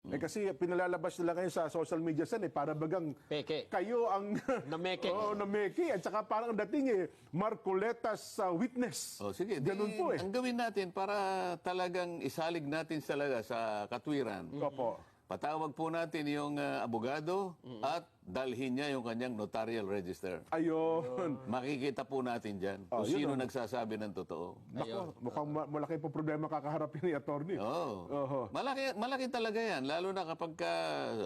Kasi pinalalabas nila ngayon sa social media para bagang Peke. kayo ang Nameke. Oo, nameke. At saka parang ang dating Marcoletas witness. Sige, Ganun po ang gawin natin para talagang isalig natin talaga sa katwiran. Opo. Patawag po natin yung abogado at dalhin niya yung kanyang notarial register. Ayun. Makikita po natin dyan kung yun sino ang- nagsasabi ng totoo. Nako, mukhang malaki po problema kakaharapin ni attorney. Oo. Oho. Malaki talaga yan. Lalo na kapag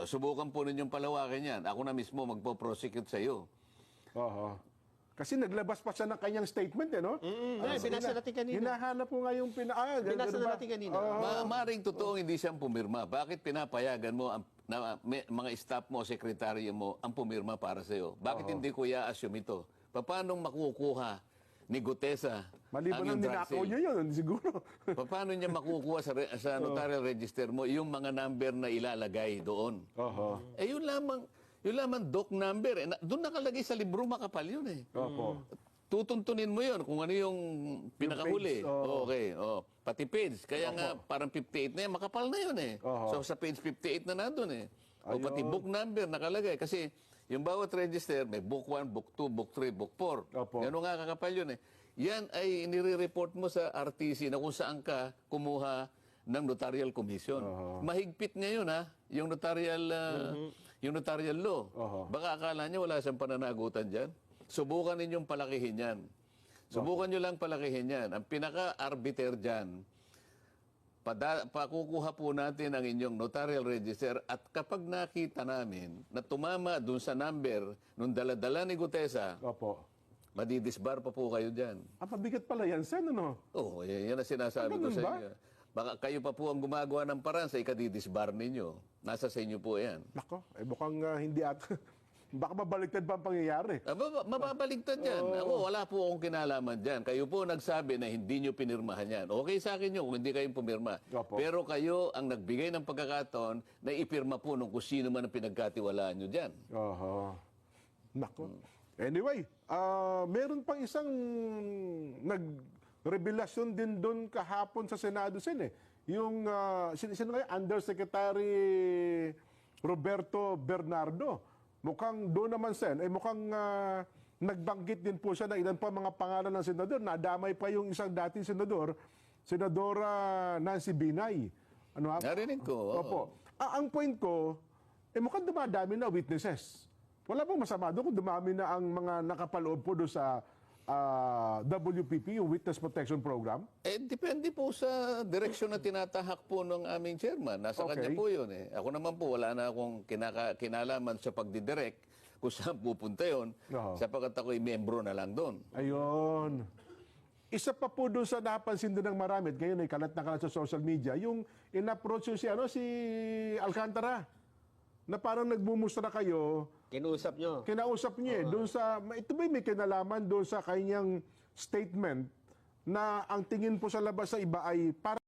subukan po ninyong palawakin yan. Ako na mismo magpo-prosecute sa iyo. Oho. Kasi naglabas pa siya ng kanyang statement, no? binasa natin kanina. Hinahanap po nga yung Binasa na natin kanina. Maring totoong hindi siyang pumirma. Bakit pinapayagan mo mga staff mo, sekretaryo mo ang pumirma para sa iyo? Bakit hindi ko i-assume ito? Paano makukuha ni Gutesa Maliban ang ng yung drug ninakaw sale? niya yun, siguro. Paano niya makukuha sa notarial register mo yung mga number na ilalagay doon? Oho. Yun lamang doc number. Doon nakalagay sa libro, makapal yun eh. Opo. Tutuntunin mo yun kung ano yung pinakahuli. page, oo. Okay. Pati page. Kaya nga parang 58 na yan, makapal na yun eh. Oho. So sa page 58 na nandun eh. O Ayun. pati book number nakalagay. Kasi yung bawat register, may book 1, book 2, book 3, book 4. Opo. Gano'n nga kakapal yun eh. Yan ay nire-report mo sa RTC na kung saan ka kumuha ng notarial commission. Mahigpit ngayon yung notarial law. Baka akala niyo wala siyang pananagutan diyan. Subukan ninyong palakihin yan. Subukan niyo lang palakihin yan. Ang pinaka-arbiter diyan, pakukuha po natin ang inyong notarial register at kapag nakita namin na tumama dun sa number nung daladala ni Gutesa, Opo. madidisbar pa po kayo diyan. Pabigat pala yan, Sen, ano? Oo, yan ang sinasabi ko Ganun sa ba? inyo. Baka kayo pa po ang gumagawa ng paraan sa ikadidisbar ninyo. Nasa sa inyo po yan. Nako, mukhang hindi baka mabaliktad pa ang pangyayari. Mababaligtad yan. Ako, wala po akong kinalaman dyan. Kayo po nagsabi na hindi nyo pinirmahan yan. Okay sa akin yun kung hindi kayo pumirma. Opo. Pero kayo ang nagbigay ng pagkakataon na ipirma po nung kung sino man ang pinagkatiwalaan nyo dyan. Oho. Nako. Anyway, meron pang isang nagrevelasyon din doon kahapon sa Senado, Sen, eh. Yung sino kayo? Undersecretary Roberto Bernardo. Mukhang doon naman, Sen, mukhang nagbanggit din po siya ng ilan pa mga pangalan ng senador. Nadamay pa yung isang dating senador, Senadora Nancy Binay. Ano, Narinig ko. oo. Opo. Ang point ko, mukhang dumadami na witnesses. Wala pong masama doon kung dumami na ang mga nakapaloob po doon sa WPP, yung Witness Protection Program. Depende po sa direksyon na tinatahak po ng aming chairman. Nasa Okay. kanya po yun eh. Ako naman po, wala na akong kinalaman sa pagdidirect kung saan pupunta yun. Oo. Sapagkat ako'y membro na lang doon. Ayun. Isa pa po doon sa napansin din ng marami, at ngayon ay kalat na kalat sa social media, yung in-approach yung si Alcantara, na parang nagmumustra kayo, Kinuusap nyo. kinausap niya doon sa, ito ba may kinalaman doon sa kanyang statement na ang tingin po sa labas sa iba ay para